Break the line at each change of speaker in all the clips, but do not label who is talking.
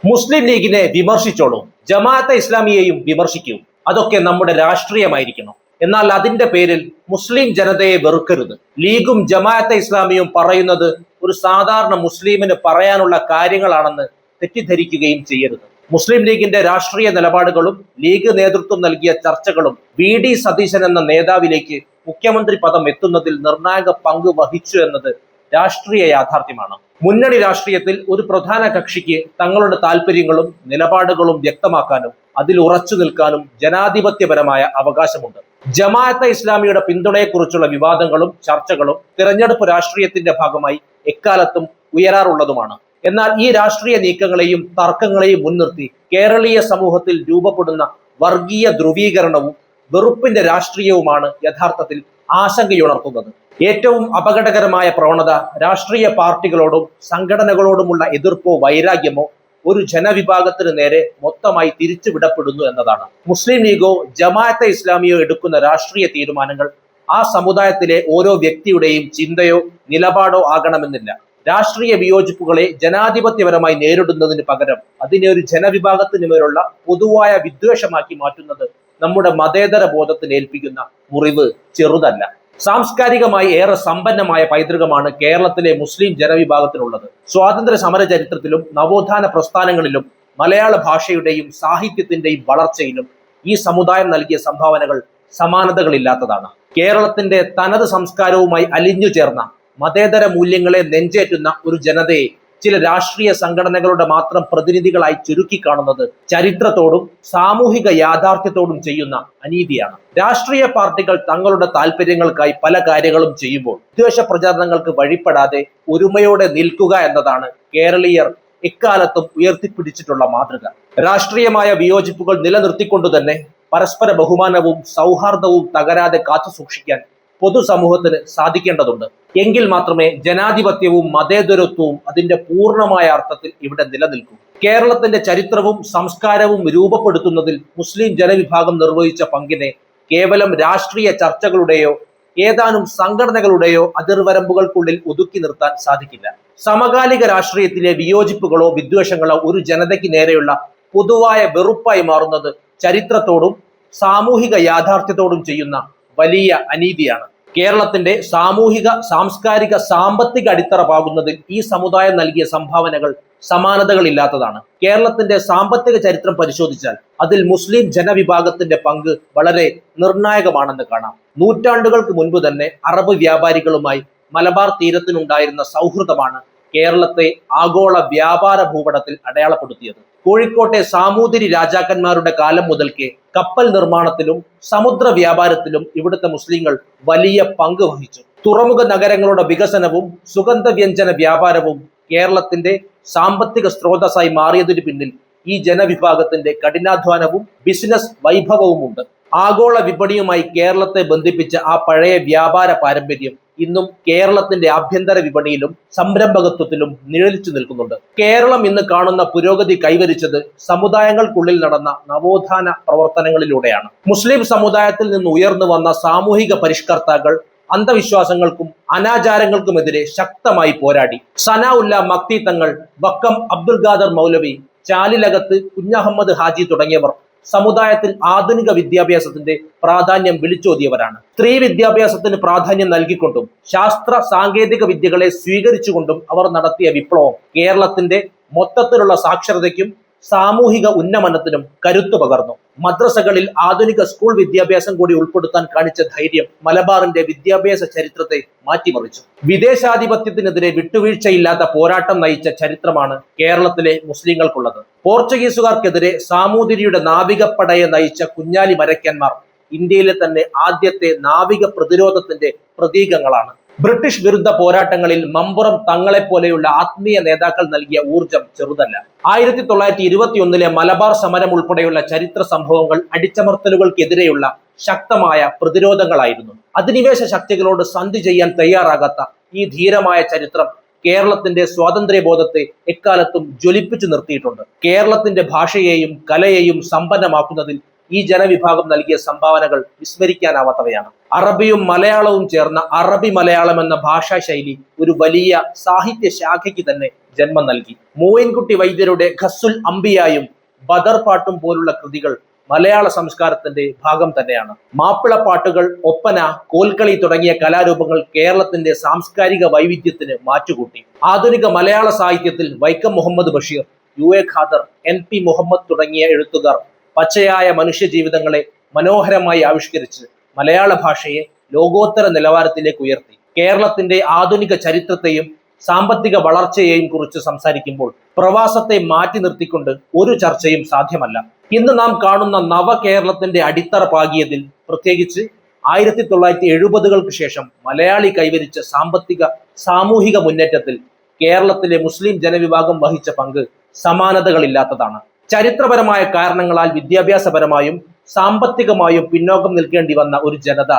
മുസ്ലിം ലീഗിനെ വിമർശിച്ചോളൂ, ജമാഅത്തെ ഇസ്ലാമിയെയും വിമർശിക്കൂ. അതൊക്കെ നമ്മുടെ രാഷ്ട്രീയമായിരിക്കണം. എന്നാൽ അതിന്റെ പേരിൽ മുസ്ലിം ജനതയെ വെറുക്കരുത്. ലീഗും ജമാഅത്തെ ഇസ്ലാമിയും പറയുന്നത് ഒരു സാധാരണ മുസ്ലിമിന് പറയാനുള്ള കാര്യങ്ങളാണെന്ന് തെറ്റിദ്ധരിക്കുകയും ചെയ്യരുത്. മുസ്ലിം ലീഗിന്റെ രാഷ്ട്രീയ നിലപാടുകളും ലീഗ് നേതൃത്വം നൽകിയ ചർച്ചകളും VD സതീശൻ എന്ന നേതാവിലേക്ക് മുഖ്യമന്ത്രി പദം എത്തുന്നതിൽ നിർണായക പങ്ക് വഹിച്ചു എന്നത് രാഷ്ട്രീയ യാഥാർത്ഥ്യമാണ്. മുന്നണി രാഷ്ട്രീയത്തിൽ ഒരു പ്രധാന കക്ഷിക്ക് തങ്ങളുടെ താല്പര്യങ്ങളും നിലപാടുകളും വ്യക്തമാക്കാനും അതിൽ ഉറച്ചു നിൽക്കാനും ജനാധിപത്യപരമായ അവകാശമുണ്ട്. ജമാഅത്തെ ഇസ്ലാമിയുടെ പിന്തുണയെക്കുറിച്ചുള്ള വിവാദങ്ങളും ചർച്ചകളും തിരഞ്ഞെടുപ്പ് രാഷ്ട്രീയത്തിന്റെ ഭാഗമായി എക്കാലത്തും ഉയരാറുള്ളതുമാണ്. എന്നാൽ ഈ രാഷ്ട്രീയ നീക്കങ്ങളെയും തർക്കങ്ങളെയും മുൻനിർത്തി കേരളീയ സമൂഹത്തിൽ രൂപപ്പെടുന്ന വർഗീയ ധ്രുവീകരണവും വെറുപ്പിന്റെ രാഷ്ട്രീയവുമാണ് യഥാർത്ഥത്തിൽ ആശങ്കയുണർത്തുന്നത്. ഏറ്റവും അപകടകരമായ പ്രവണത രാഷ്ട്രീയ പാർട്ടികളോടും സംഘടനകളോടുമുള്ള എതിർപ്പോ വൈരാഗ്യമോ ഒരു ജനവിഭാഗത്തിന് നേരെ മൊത്തമായി തിരിച്ചുവിടപ്പെടുന്നു എന്നതാണ്. മുസ്ലിം ലീഗോ ജമാഅത്തെ ഇസ്ലാമിയോ എടുക്കുന്ന രാഷ്ട്രീയ തീരുമാനങ്ങൾ ആ സമുദായത്തിലെ ഓരോ വ്യക്തിയുടെയും ചിന്തയോ നിലപാടോ ആകണമെന്നില്ല. രാഷ്ട്രീയ വിയോജിപ്പുകളെ ജനാധിപത്യപരമായി നേരിടുന്നതിന് പകരം അതിനെ ഒരു ജനവിഭാഗത്തിന് മേലുള്ള പൊതുവായ വിദ്വേഷമാക്കി മാറ്റുന്നത് നമ്മുടെ മതേതര ബോധത്തിന് ഏൽപ്പിക്കുന്ന മുറിവ് ചെറുതല്ല. സാംസ്കാരികമായി ഏറെ സമ്പന്നമായ പൈതൃകമാണ് കേരളത്തിലെ മുസ്ലിം ജനവിഭാഗത്തിനുള്ളത്. സ്വാതന്ത്ര്യ സമര ചരിത്രത്തിലും നവോത്ഥാന പ്രസ്ഥാനങ്ങളിലും മലയാള ഭാഷയുടെയും സാഹിത്യത്തിന്റെയും വളർച്ചയിലും ഈ സമുദായം നൽകിയ സംഭാവനകൾ സമാനതകളില്ലാത്തതാണ്. കേരളത്തിന്റെ തനത് സംസ്കാരവുമായി അലിഞ്ഞു ചേർന്ന മതേതര മൂല്യങ്ങളെ നെഞ്ചേറ്റുന്ന ഒരു ജനതയെ ചില രാഷ്ട്രീയ സംഘടനകളുടെ മാത്രം പ്രതിനിധികളായി ചുരുക്കി കാണുന്നത് ചരിത്രത്തോടും സാമൂഹിക യാഥാർത്ഥ്യത്തോടും ചെയ്യുന്ന അനീതിയാണ്. രാഷ്ട്രീയ പാർട്ടികൾ തങ്ങളുടെ താല്പര്യങ്ങൾക്കായി പല കാര്യങ്ങളും ചെയ്യുമ്പോൾ വിദ്വേഷ പ്രചാരണങ്ങൾക്ക് വഴിപ്പെടാതെ ഒരുമയോടെ നിൽക്കുക എന്നതാണ് കേരളീയർ എക്കാലത്തും ഉയർത്തിപ്പിടിച്ചിട്ടുള്ള മാതൃക. രാഷ്ട്രീയമായ വിയോജിപ്പുകൾ നിലനിർത്തിക്കൊണ്ടു തന്നെ പരസ്പര ബഹുമാനവും സൗഹാർദ്ദവും തകരാതെ കാത്തു സൂക്ഷിക്കാൻ പൊതുസമൂഹത്തിന് സാധിക്കേണ്ടതുണ്ട്. എങ്കിൽ മാത്രമേ ജനാധിപത്യവും മതേതരത്വവും അതിന്റെ പൂർണ്ണമായ അർത്ഥത്തിൽ ഇവിടെ നിലനിൽക്കൂ. കേരളത്തിന്റെ ചരിത്രവും സംസ്കാരവും രൂപപ്പെടുത്തുന്നതിൽ മുസ്ലിം ജനവിഭാഗം നിർവഹിച്ച പങ്കിനെ കേവലം രാഷ്ട്രീയ ചർച്ചകളുടെയോ ഏതാനും സംഘടനകളുടെയോ അതിർവരമ്പുകൾക്കുള്ളിൽ ഒതുക്കി നിർത്താൻ സാധിക്കില്ല. സമകാലിക രാഷ്ട്രീയത്തിലെ വിയോജിപ്പുകളോ വിദ്വേഷങ്ങളോ ഒരു ജനതയ്ക്ക് നേരെയുള്ള പൊതുവായ വെറുപ്പായി മാറുന്നത് ചരിത്രത്തോടും സാമൂഹിക യാഥാർത്ഥ്യത്തോടും ചെയ്യുന്ന വലിയ അനീതിയാണ്. കേരളത്തിന്റെ സാമൂഹിക സാംസ്കാരിക സാമ്പത്തിക അടിത്തറ പാകുന്നതിൽ ഈ സമുദായം നൽകിയ സംഭാവനകൾ സമാനതകളില്ലാത്തതാണ്. കേരളത്തിന്റെ സാമ്പത്തിക ചരിത്രം പരിശോധിച്ചാൽ അതിൽ മുസ്ലിം ജനവിഭാഗത്തിന്റെ പങ്ക് വളരെ നിർണായകമാണെന്ന് കാണാം. നൂറ്റാണ്ടുകൾക്ക് മുൻപ് തന്നെ അറബ് വ്യാപാരികളുമായി മലബാർ തീരത്തിനുണ്ടായിരുന്ന സൗഹൃദമാണ് കേരളത്തെ ആഗോള വ്യാപാര ഭൂപടത്തിൽ അടയാളപ്പെടുത്തിയത്. കോഴിക്കോട്ടെ സാമൂതിരി രാജാക്കന്മാരുടെ കാലം മുതൽക്കേ കപ്പൽ നിർമ്മാണത്തിലും സമുദ്ര വ്യാപാരത്തിലും ഇവിടുത്തെ മുസ്ലിങ്ങൾ വലിയ പങ്ക് വഹിച്ചു. തുറമുഖ നഗരങ്ങളുടെ വികസനവും സുഗന്ധവ്യഞ്ജന വ്യാപാരവും കേരളത്തിന്റെ സാമ്പത്തിക സ്രോതസ്സായി മാറിയതിനു പിന്നിൽ ഈ ജനവിഭാഗത്തിന്റെ കഠിനാധ്വാനവും ബിസിനസ് വൈഭവവുമുണ്ട്. ആഗോള വിപണിയുമായി കേരളത്തെ ബന്ധിപ്പിച്ച ആ പഴയ വ്യാപാര പാരമ്പര്യം ഇന്നും കേരളത്തിന്റെ ആഭ്യന്തര വിപണിയിലും സംരംഭകത്വത്തിലും നിഴലിച്ചു നിൽക്കുന്നുണ്ട്. കേരളം ഇന്ന് കാണുന്ന പുരോഗതി കൈവരിച്ചത് സമുദായങ്ങൾക്കുള്ളിൽ നടന്ന നവോത്ഥാന പ്രവർത്തനങ്ങളിലൂടെയാണ്. മുസ്ലിം സമുദായത്തിൽ നിന്ന് ഉയർന്നു വന്ന സാമൂഹിക പരിഷ്കർത്താക്കൾ അന്ധവിശ്വാസങ്ങൾക്കും അനാചാരങ്ങൾക്കുമെതിരെ ശക്തമായി പോരാടി. സനാഉല്ല മക്തി തങ്ങൾ, വക്കം അബ്ദുൽ ഖാദർ മൗലവി, ചാലിലകത്ത് കുഞ്ഞഹമ്മദ് ഹാജി തുടങ്ങിയവർ സമുദായത്തിൽ ആധുനിക വിദ്യാഭ്യാസത്തിന്റെ പ്രാധാന്യം വിളിച്ചോതിയവരാണ്. സ്ത്രീ വിദ്യാഭ്യാസത്തിന് പ്രാധാന്യം നൽകിക്കൊണ്ടും ശാസ്ത്ര സാങ്കേതിക വിദ്യകളെ സ്വീകരിച്ചുകൊണ്ടും അവർ നടത്തിയ വിപ്ലവം കേരളത്തിന്റെ മൊത്തത്തിലുള്ള സാക്ഷരതയ്ക്കും സാമൂഹിക ഉന്നമനത്തിനും കരുത്തു പകർന്നു. മദ്രസകളിൽ ആധുനിക സ്കൂൾ വിദ്യാഭ്യാസം കൂടി ഉൾപ്പെടുത്താൻ കാണിച്ച ധൈര്യം മലബാറിന്റെ വിദ്യാഭ്യാസ ചരിത്രത്തെ മാറ്റിമറിച്ചു. വിദേശാധിപത്യത്തിനെതിരെ വിട്ടുവീഴ്ചയില്ലാത്ത പോരാട്ടം നയിച്ച ചരിത്രമാണ് കേരളത്തിലെ മുസ്ലിങ്ങൾക്കുള്ളത്. പോർച്ചുഗീസുകാർക്കെതിരെ സാമൂതിരിയുടെ നാവികപ്പടയെ നയിച്ച കുഞ്ഞാലി മരയ്ക്കന്മാർ ഇന്ത്യയിലെ തന്നെ ആദ്യത്തെ നാവിക പ്രതിരോധത്തിന്റെ പ്രതീകങ്ങളാണ്. ബ്രിട്ടീഷ് വിരുദ്ധ പോരാട്ടങ്ങളിൽ മമ്പുറം തങ്ങളെപ്പോലെയുള്ള ആത്മീയ നേതാക്കൾ നൽകിയ ഊർജം ചെറുതല്ല. 1921 മലബാർ സമരം ഉൾപ്പെടെയുള്ള ചരിത്ര സംഭവങ്ങൾ അടിച്ചമർത്തലുകൾക്കെതിരെയുള്ള ശക്തമായ പ്രതിരോധങ്ങളായിരുന്നു. അധിനിവേശ ശക്തികളോട് സന്ധി ചെയ്യാൻ തയ്യാറാകാത്ത ഈ ധീരമായ ചരിത്രം കേരളത്തിന്റെ സ്വാതന്ത്ര്യബോധത്തെ എക്കാലത്തും ജ്വലിപ്പിച്ചു നിർത്തിയിട്ടുണ്ട്. കേരളത്തിന്റെ ഭാഷയെയും കലയെയും സമ്പന്നമാക്കുന്നതിൽ ഈ ജനവിഭാഗം നൽകിയ സംഭാവനകൾ വിസ്മരിക്കാനാവാത്തവയാണ്. അറബിയും മലയാളവും ചേർന്ന അറബി മലയാളം എന്ന ഭാഷാ ശൈലി ഒരു വലിയ സാഹിത്യ ശാഖയ്ക്ക് തന്നെ ജന്മം നൽകി. മോയിൻകുട്ടി വൈദ്യരുടെ ഖസ്സുൽ അംബിയായും ബദർ പാട്ടും പോലുള്ള കൃതികൾ മലയാള സംസ്കാരത്തിന്റെ ഭാഗം തന്നെയാണ്. മാപ്പിളപ്പാട്ടുകൾ, ഒപ്പന, കോൽക്കളി തുടങ്ങിയ കലാരൂപങ്ങൾ കേരളത്തിന്റെ സാംസ്കാരിക വൈവിധ്യത്തിന് മാറ്റുകൂട്ടി. ആധുനിക മലയാള സാഹിത്യത്തിൽ വൈക്കം മുഹമ്മദ് ബഷീർ, UA ഖാദർ, NP മുഹമ്മദ് തുടങ്ങിയ എഴുത്തുകാർ പച്ചയായ മനുഷ്യജീവിതങ്ങളെ മനോഹരമായി ആവിഷ്കരിച്ച് മലയാള ഭാഷയെ ലോകോത്തര നിലവാരത്തിലേക്ക് ഉയർത്തി. കേരളത്തിന്റെ ആധുനിക ചരിത്രത്തെയും സാമ്പത്തിക വളർച്ചയെയും കുറിച്ച് സംസാരിക്കുമ്പോൾ പ്രവാസത്തെ മാറ്റി നിർത്തിക്കൊണ്ട് ഒരു ചർച്ചയും സാധ്യമല്ല. ഇന്ന് നാം കാണുന്ന നവകേരളത്തിന്റെ അടിത്തറ പാകിയതിൽ, പ്രത്യേകിച്ച് 1970-കൾക്ക് ശേഷം മലയാളി കൈവരിച്ച സാമ്പത്തിക സാമൂഹിക മുന്നേറ്റത്തിൽ കേരളത്തിലെ മുസ്ലിം ജനവിഭാഗം വഹിച്ച പങ്ക് സമാനതകളില്ലാത്തതാണ്. ചരിത്രപരമായ കാരണങ്ങളാൽ വിദ്യാഭ്യാസപരമായും സാമ്പത്തികമായും പിന്നോക്കം നിൽക്കേണ്ടി വന്ന ഒരു ജനത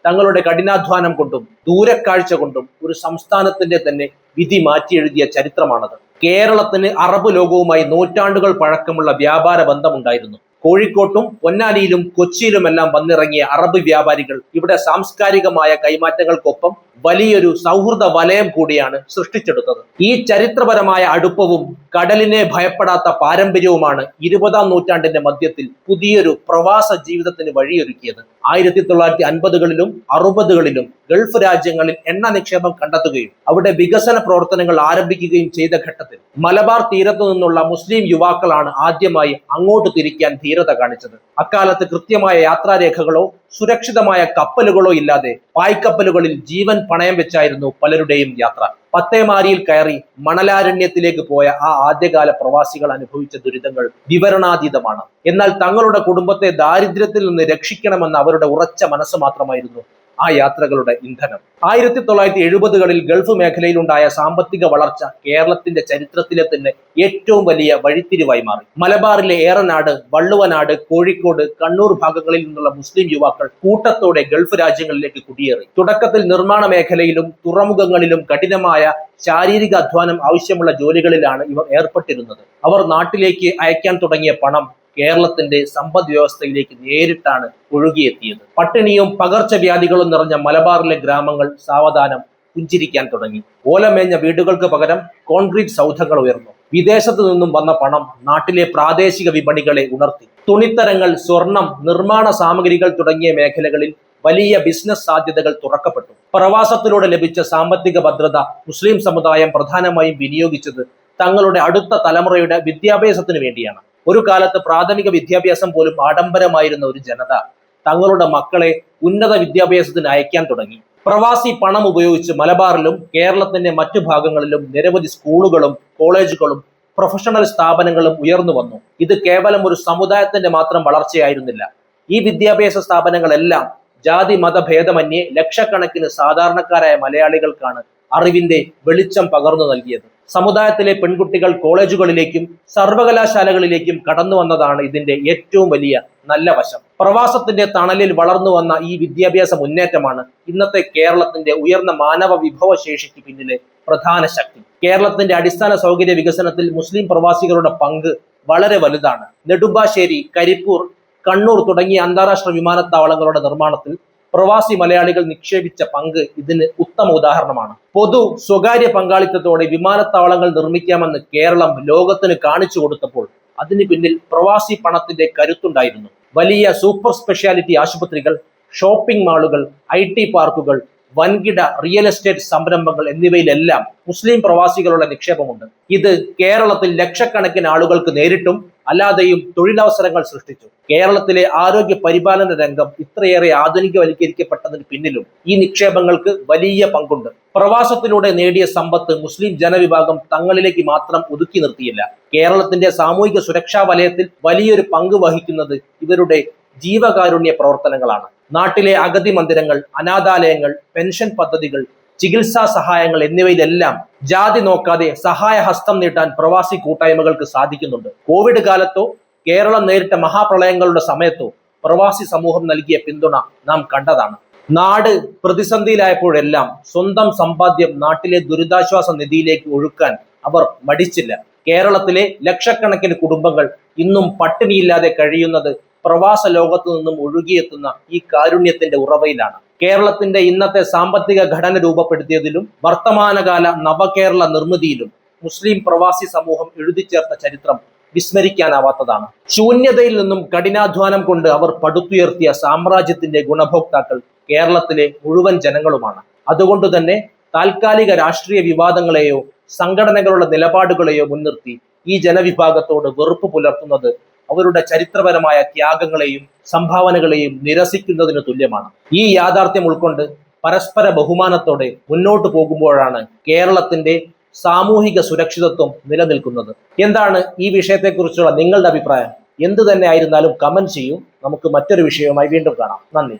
തങ്ങളുടെ കഠിനാധ്വാനം കൊണ്ടും ദൂരക്കാഴ്ച കൊണ്ടും ഒരു സംസ്ഥാനത്തിന്റെ തന്നെ വിധി മാറ്റിയെഴുതിയ ചരിത്രമാണത്. കേരളത്തിന് അറബ് ലോകവുമായി നൂറ്റാണ്ടുകൾ പഴക്കമുള്ള വ്യാപാര ബന്ധമുണ്ടായിരുന്നു. കോഴിക്കോട്ടും പൊന്നാനിയിലും കൊച്ചിയിലുമെല്ലാം വന്നിറങ്ങിയ അറബ് വ്യാപാരികൾ ഇവിടെ സാംസ്കാരികമായ കൈമാറ്റങ്ങൾക്കൊപ്പം വലിയൊരു സൗഹൃദ വലയം കൂടിയാണ് സൃഷ്ടിച്ചെടുത്തത്. ഈ ചരിത്രപരമായ അടുപ്പവും കടലിനെ ഭയപ്പെടാത്ത പാരമ്പര്യവുമാണ് 20-ാം നൂറ്റാണ്ടിന്റെ മധ്യത്തിൽ പുതിയൊരു പ്രവാസ ജീവിതത്തിന് വഴിയൊരുക്കിയത്. 1950-കളിലും 60-കളിലും ഗൾഫ് രാജ്യങ്ങളിൽ എണ്ണ നിക്ഷേപം കണ്ടെത്തുകയും അവിടെ വികസന പ്രവർത്തനങ്ങൾ ആരംഭിക്കുകയും ചെയ്ത ഘട്ടത്തിൽ മലബാർ തീരത്തു നിന്നുള്ള മുസ്ലിം യുവാക്കളാണ് ആദ്യമായി അങ്ങോട്ട് തിരിക്കാൻ ധീരത കാണിച്ചത്. അക്കാലത്ത് കൃത്യമായ യാത്രാരേഖകളോ സുരക്ഷിതമായ കപ്പലുകളോ ഇല്ലാതെ പായ്ക്കപ്പലുകളിൽ ജീവൻ പണയം വെച്ചായിരുന്നു പലരുടെയും യാത്ര. പത്തേമാരിയിൽ കയറി മണലാരണ്യത്തിലേക്ക് പോയ ആ ആദ്യകാല പ്രവാസികൾ അനുഭവിച്ച ദുരിതങ്ങൾ വിവരണാതീതമാണ്. എന്നാൽ തങ്ങളുടെ കുടുംബത്തെ ദാരിദ്ര്യത്തിൽ നിന്ന് രക്ഷിക്കണമെന്ന അവരുടെ ഉറച്ച മനസ്സ് മാത്രമായിരുന്നു ആ യാത്രകളുടെ ഇന്ധനം. 1970-കളിൽ ഗൾഫ് മേഖലയിലുണ്ടായ സാമ്പത്തിക വളർച്ച കേരളത്തിന്റെ ചരിത്രത്തിലെ തന്നെ ഏറ്റവും വലിയ വഴിത്തിരിവായി മാറി. മലബാറിലെ ഏറനാട്, വള്ളുവനാട്, കോഴിക്കോട്, കണ്ണൂർ ഭാഗങ്ങളിൽ നിന്നുള്ള മുസ്ലിം യുവാക്കൾ കൂട്ടത്തോടെ ഗൾഫ് രാജ്യങ്ങളിലേക്ക് കുടിയേറി. തുടക്കത്തിൽ നിർമ്മാണ മേഖലയിലും തുറമുഖങ്ങളിലും കഠിനമായ ശാരീരിക അധ്വാനം ആവശ്യമുള്ള ജോലികളിലാണ് ഇവർ ഏർപ്പെട്ടിരുന്നത്. അവർ നാട്ടിലേക്ക് അയക്കാൻ തുടങ്ങിയ പണം കേരളത്തിന്റെ സമ്പദ് വ്യവസ്ഥയിലേക്ക് നേരിട്ടാണ് ഒഴുകിയെത്തിയത്. പട്ടിണിയും പകർച്ചവ്യാധികളും നിറഞ്ഞ മലബാറിലെ ഗ്രാമങ്ങൾ സാവധാനം പുഞ്ചിരിക്കാൻ തുടങ്ങി. ഓലമേഞ്ഞ വീടുകൾക്ക് പകരം കോൺക്രീറ്റ് സൗധങ്ങൾ ഉയർന്നു. വിദേശത്തു നിന്നും വന്ന പണം നാട്ടിലെ പ്രാദേശിക വിപണികളെ ഉണർത്തി. തുണിത്തരങ്ങൾ, സ്വർണം, നിർമ്മാണ സാമഗ്രികൾ തുടങ്ങിയ മേഖലകളിൽ വലിയ ബിസിനസ് സാധ്യതകൾ തുറക്കപ്പെട്ടു. പ്രവാസത്തിലൂടെ ലഭിച്ച സാമ്പത്തിക ഭദ്രത മുസ്ലിം സമുദായം പ്രധാനമായും വിനിയോഗിച്ചത് തങ്ങളുടെ അടുത്ത തലമുറയുടെ വിദ്യാഭ്യാസത്തിന് വേണ്ടിയാണ്. ഒരു കാലത്ത് പ്രാഥമിക വിദ്യാഭ്യാസം പോലും ആഡംബരമായിരുന്ന ഒരു ജനത തങ്ങളുടെ മക്കളെ ഉന്നത വിദ്യാഭ്യാസത്തിന് അയക്കാൻ തുടങ്ങി. പ്രവാസി പണം ഉപയോഗിച്ച് മലബാറിലും കേരളത്തിന്റെ മറ്റു ഭാഗങ്ങളിലും നിരവധി സ്കൂളുകളും കോളേജുകളും പ്രൊഫഷണൽ സ്ഥാപനങ്ങളും ഉയർന്നു വന്നു. ഇത് കേവലം ഒരു സമുദായത്തിന്റെ മാത്രം വളർച്ചയായിരുന്നില്ല. ഈ വിദ്യാഭ്യാസ സ്ഥാപനങ്ങളെല്ലാം ജാതി മത ഭേദമന്യേ ലക്ഷക്കണക്കിന് സാധാരണക്കാരായ മലയാളികൾക്കാണ് അറിവിന്റെ വെളിച്ചം പകർന്നു നൽകിയത്. സമുദായത്തിലെ പെൺകുട്ടികൾ കോളേജുകളിലേക്കും സർവകലാശാലകളിലേക്കും കടന്നു വന്നതാണ് ഇതിന്റെ ഏറ്റവും വലിയ നല്ല വശം. പ്രവാസത്തിന്റെ തണലിൽ വളർന്നു വന്ന ഈ വിദ്യാഭ്യാസ മുന്നേറ്റമാണ് ഇന്നത്തെ കേരളത്തിന്റെ ഉയർന്ന മാനവ വിഭവശേഷിക്ക് പിന്നിലെ പ്രധാന ശക്തി. കേരളത്തിന്റെ അടിസ്ഥാന സൗകര്യ വികസനത്തിൽ മുസ്ലിം പ്രവാസികളുടെ പങ്ക് വളരെ വലുതാണ്. നെടുമ്പാശ്ശേരി, കരിപ്പൂർ, കണ്ണൂർ തുടങ്ങിയ അന്താരാഷ്ട്ര വിമാനത്താവളങ്ങളുടെ നിർമ്മാണത്തിൽ പ്രവാസി മലയാളികൾ നിക്ഷേപിച്ച പങ്ക് ഇതിന് ഉത്തമ ഉദാഹരണമാണ്. പൊതു സ്വകാര്യ പങ്കാളിത്തത്തോടെ വിമാനത്താവളങ്ങൾ നിർമ്മിക്കാമെന്ന് കേരളം ലോകത്തിന് കാണിച്ചു കൊടുത്തപ്പോൾ അതിന് പിന്നിൽ പ്രവാസി പണത്തിന്റെ കരുത്തുണ്ടായിരുന്നു. വലിയ സൂപ്പർ സ്പെഷ്യാലിറ്റി ആശുപത്രികൾ, ഷോപ്പിംഗ് മാളുകൾ, IT പാർക്കുകൾ, വൻകിട റിയൽ എസ്റ്റേറ്റ് സംരംഭങ്ങൾ എന്നിവയിലെല്ലാം മുസ്ലിം പ്രവാസികളുടെ നിക്ഷേപമുണ്ട്. ഇത് കേരളത്തിൽ ലക്ഷക്കണക്കിന് ആളുകൾക്ക് നേരിട്ടും അല്ലാതെയും തൊഴിലവസരങ്ങൾ സൃഷ്ടിച്ചു. കേരളത്തിലെ ആരോഗ്യ പരിപാലന രംഗം ഇത്രയേറെ ആധുനികവൽക്കരിക്കപ്പെട്ടതിന് പിന്നിലും ഈ നിക്ഷേപങ്ങൾക്ക് വലിയ പങ്കുണ്ട്. പ്രവാസത്തിലൂടെ നേടിയ സമ്പത്ത് മുസ്ലിം ജനവിഭാഗം തങ്ങളിലേക്ക് മാത്രം ഒതുക്കി നിർത്തിയില്ല. കേരളത്തിന്റെ സാമൂഹിക സുരക്ഷാ വലയത്തിൽ വലിയൊരു പങ്ക് വഹിക്കുന്നത് ഇവരുടെ ജീവകാരുണ്യ പ്രവർത്തനങ്ങളാണ്. നാട്ടിലെ അഗതി മന്ദിരങ്ങൾ, അനാഥാലയങ്ങൾ, പെൻഷൻ പദ്ധതികൾ, ചികിത്സാ സഹായങ്ങൾ എന്നിവയിലെല്ലാം ജാതി നോക്കാതെ സഹായഹസ്തം നീട്ടാൻ പ്രവാസി കൂട്ടായ്മകൾക്ക് സാധിക്കുന്നുണ്ട്. കോവിഡ് കാലത്തോ കേരളം നേരിട്ട മഹാപ്രളയങ്ങളുടെ സമയത്തോ പ്രവാസി സമൂഹം നൽകിയ പിന്തുണ നാം കണ്ടതാണ്. നാട് പ്രതിസന്ധിയിലായപ്പോഴെല്ലാം സ്വന്തം സമ്പാദ്യം നാട്ടിലെ ദുരിതാശ്വാസ നിധിയിലേക്ക് ഒഴുക്കാൻ അവർ മടിച്ചില്ല. കേരളത്തിലെ ലക്ഷക്കണക്കിന് കുടുംബങ്ങൾ ഇന്നും പട്ടിണിയില്ലാതെ കഴിയുന്നത് പ്രവാസ ലോകത്തു നിന്നും ഒഴുകിയെത്തുന്ന ഈ കാരുണ്യത്തിന്റെ ഉറവയിലാണ്. കേരളത്തിന്റെ ഇന്നത്തെ സാമ്പത്തിക ഘടന രൂപപ്പെടുത്തിയതിലും വർത്തമാനകാല നവകേരള നിർമ്മിതിയിലും മുസ്ലിം പ്രവാസി സമൂഹം എഴുതിച്ചേർത്ത ചരിത്രം വിസ്മരിക്കാനാവാത്തതാണ്. ശൂന്യതയിൽ നിന്നും കഠിനാധ്വാനം കൊണ്ട് അവർ പടുത്തുയർത്തിയ സാമ്രാജ്യത്തിന്റെ ഗുണഭോക്താക്കൾ കേരളത്തിലെ മുഴുവൻ ജനങ്ങളുമാണ്. അതുകൊണ്ട് തന്നെ താൽക്കാലിക രാഷ്ട്രീയ വിവാദങ്ങളെയോ സംഘടനകളുടെ നിലപാടുകളെയോ മുൻനിർത്തി ഈ ജനവിഭാഗത്തോട് വെറുപ്പ് പുലർത്തുന്നത് അവരുടെ ചരിത്രപരമായ ത്യാഗങ്ങളെയും സംഭാവനകളെയും നിരസിക്കുന്നതിന് തുല്യമാണ്. ഈ യാഥാർത്ഥ്യം ഉൾക്കൊണ്ട് പരസ്പര ബഹുമാനത്തോടെ മുന്നോട്ട് പോകുമ്പോഴാണ് കേരളത്തിന്റെ സാമൂഹിക സുരക്ഷിതത്വം നിലനിൽക്കുന്നത്. എന്താണ് ഈ വിഷയത്തെക്കുറിച്ചുള്ള നിങ്ങളുടെ അഭിപ്രായം? എന്ത് തന്നെ ആയിരുന്നാലും കമന്റ് ചെയ്യൂ. നമുക്ക് മറ്റൊരു വിഷയവുമായി വീണ്ടും കാണാം. നന്ദി.